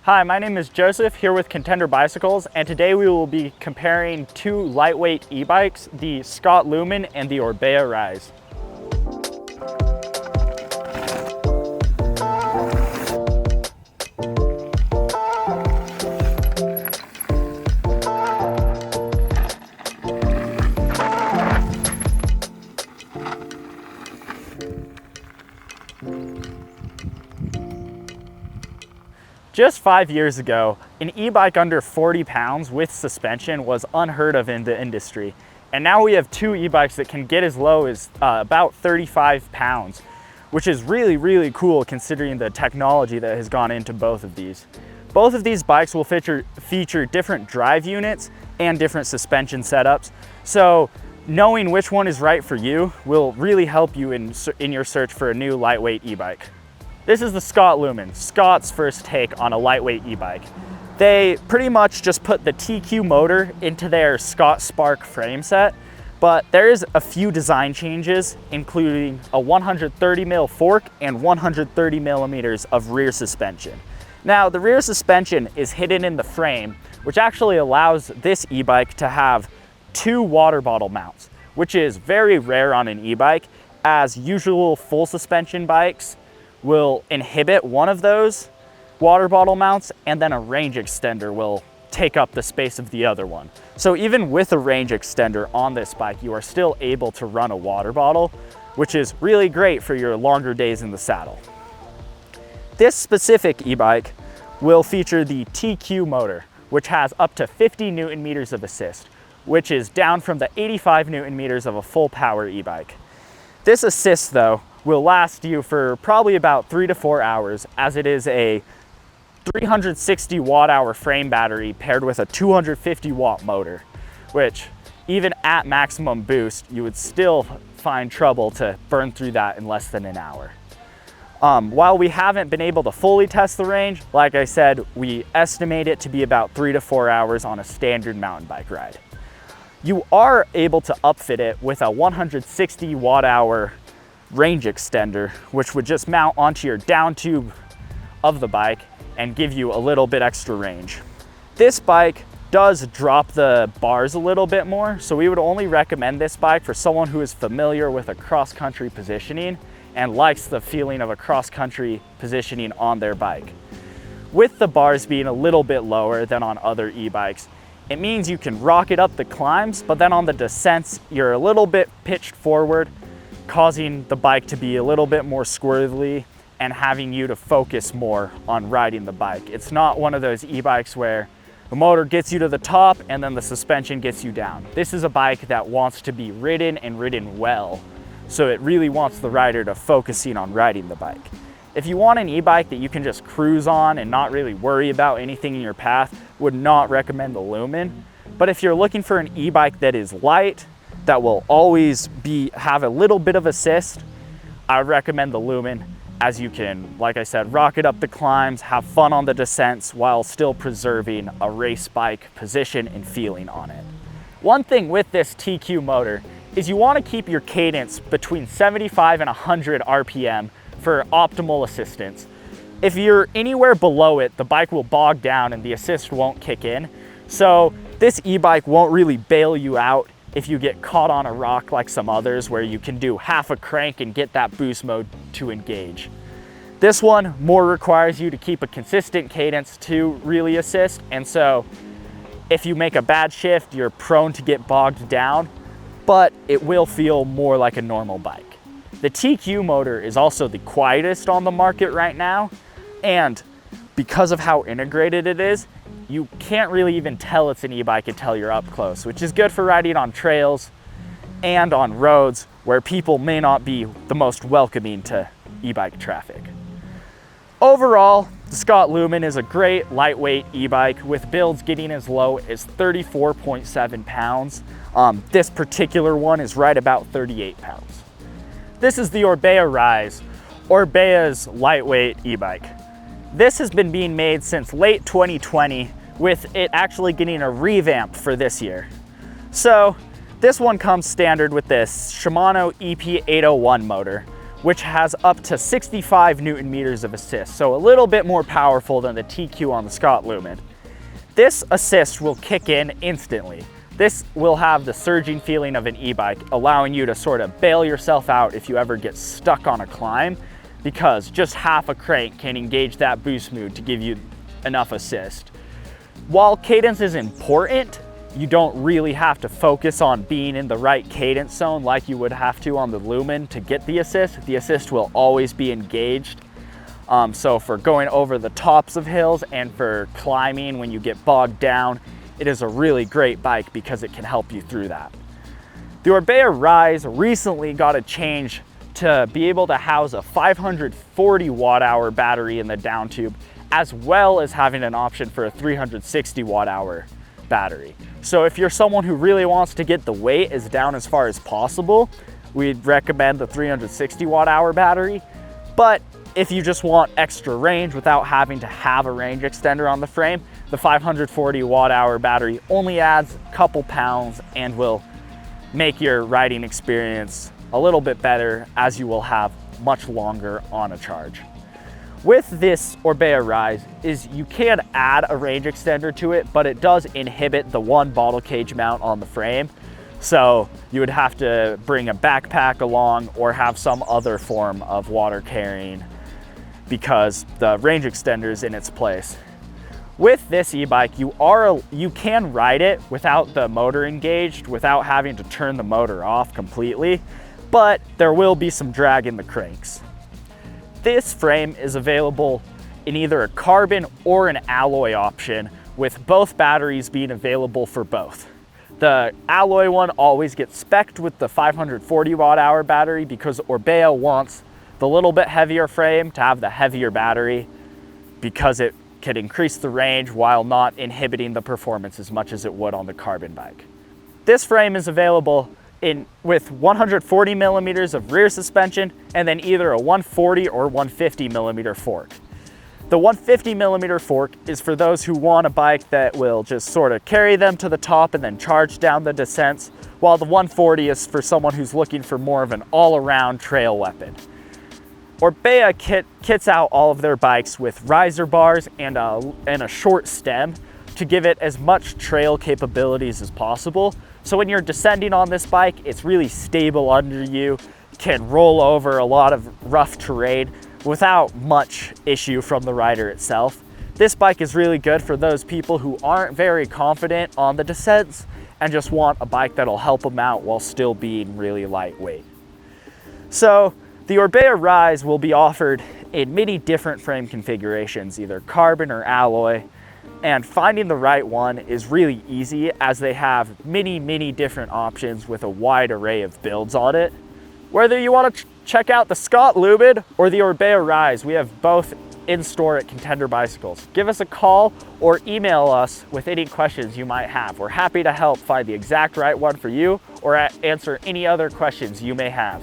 Hi, my name is Joseph, here with Contender Bicycles, and today we will be comparing two lightweight e-bikes, the Scott Lumen and the Orbea Rise. Just 5 years ago, an e-bike under 40 pounds with suspension was unheard of in the industry. And now we have two e-bikes that can get as low as about 35 pounds, which is really cool considering the technology that has gone into both of these. Both of these bikes will feature different drive units and different suspension setups. So knowing which one is right for you will really help you in your search for a new lightweight e-bike. This is the Scott Lumen, Scott's first take on a lightweight e-bike. They pretty much just put the TQ motor into their Scott Spark frame set, but there is a few design changes, including a 130mm fork and 130mm of rear suspension. Now, the rear suspension is hidden in the frame, which actually allows this e-bike to have two water bottle mounts, which is very rare on an e-bike, as usual full suspension bikes will inhibit one of those water bottle mounts, and then a range extender will take up the space of the other one. So even with a range extender on this bike, you are still able to run a water bottle, which is really great for your longer days in the saddle. This specific e-bike will feature the TQ motor, which has up to 50 Newton meters of assist, which is down from the 85 Newton meters of a full power e-bike. This assist, though, will last you for probably about 3 to 4 hours, as it is a 360 watt hour frame battery paired with a 250 watt motor, which even at maximum boost, you would still find trouble to burn through that in less than an hour. While we haven't been able to fully test the range, like I said, we estimate it to be about 3 to 4 hours on a standard mountain bike ride. You are able to upfit it with a 160 watt hour range extender, which would just mount onto your down tube of the bike and give you a little bit extra range. This bike does drop the bars a little bit more, so we would only recommend this bike for someone who is familiar with a cross-country positioning and likes the feeling of a cross-country positioning on their bike. With the bars being a little bit lower than on other e-bikes, it means you can rocket up the climbs, but then on the descents, you're a little bit pitched forward, causing the bike to be a little bit more squirrely and having you to focus more on riding the bike. It's not one of those e-bikes where the motor gets you to the top and then the suspension gets you down. This is a bike that wants to be ridden and ridden well, so it really wants the rider to focusing on riding the bike. If you want an e-bike that you can just cruise on and not really worry about anything in your path, would not recommend the Lumen. But if you're looking for an e-bike that is light, that will always have a little bit of assist, I would recommend the Lumen, as you can, like I said, rocket up the climbs, have fun on the descents while still preserving a race bike position and feeling on it. One thing with this TQ motor is you want to keep your cadence between 75 and 100 RPM for optimal assistance. If you're anywhere below it, the bike will bog down and the assist won't kick in. So this e-bike won't really bail you out if you get caught on a rock like some others where you can do half a crank and get that boost mode to engage. This one more requires you to keep a consistent cadence to really assist, and so if you make a bad shift, you're prone to get bogged down, but it will feel more like a normal bike. The TQ motor is also the quietest on the market right now, and because of how integrated it is, you can't really even tell it's an e-bike until you're up close, which is good for riding on trails and on roads where people may not be the most welcoming to e-bike traffic. Overall, the Scott Lumen is a great lightweight e-bike with builds getting as low as 34.7 pounds. This particular one is right about 38 pounds. This is the Orbea Rise, Orbea's lightweight e-bike. This has been being made since late 2020, with it actually getting a revamp for this year. So this one comes standard with this Shimano EP801 motor, which has up to 65 Newton meters of assist, so a little bit more powerful than the TQ on the Scott Lumen. This assist will kick in instantly. This will have the surging feeling of an e-bike, allowing you to sort of bail yourself out if you ever get stuck on a climb, because just half a crank can engage that boost mood to give you enough assist. While cadence is important, you don't really have to focus on being in the right cadence zone like you would have to on the Lumen to get the assist. The assist will always be engaged. So for going over the tops of hills and for climbing when you get bogged down, it is a really great bike because it can help you through that. The Orbea Rise recently got a change to be able to house a 540 watt-hour battery in the down tube, as well as having an option for a 360 watt-hour battery. So if you're someone who really wants to get the weight as down as far as possible, we'd recommend the 360 watt-hour battery. But if you just want extra range without having to have a range extender on the frame, the 540 watt-hour battery only adds a couple pounds and will make your riding experience a little bit better, as you will have much longer on a charge. With this Orbea Rise is you can add a range extender to it, but it does inhibit the one bottle cage mount on the frame. So you would have to bring a backpack along or have some other form of water carrying because the range extender is in its place. With this e-bike, you can ride it without the motor engaged, without having to turn the motor off completely, but there will be some drag in the cranks. This frame is available in either a carbon or an alloy option, with both batteries being available for both. The alloy one always gets spec'd with the 540 watt-hour battery because Orbea wants the little bit heavier frame to have the heavier battery because it can increase the range while not inhibiting the performance as much as it would on the carbon bike. This frame is available with 140 millimeters of rear suspension and then either a 140 or 150 millimeter fork. The 150 millimeter fork is for those who want a bike that will just sort of carry them to the top and then charge down the descents, while the 140 is for someone who's looking for more of an all-around trail weapon. Orbea kits out all of their bikes with riser bars and a short stem to give it as much trail capabilities as possible. So when you're descending on this bike, it's really stable under you, can roll over a lot of rough terrain without much issue from the rider itself. This bike is really good for those people who aren't very confident on the descents and just want a bike that'll help them out while still being really lightweight. So the Orbea Rise will be offered in many different frame configurations, either carbon or alloy, and finding the right one is really easy as they have many different options with a wide array of builds on it. Whether you want to check out the Scott Lumen or the Orbea Rise, we have both in store at Contender Bicycles. Give us a call or email us with any questions you might have. We're happy to help find the exact right one for you or answer any other questions you may have.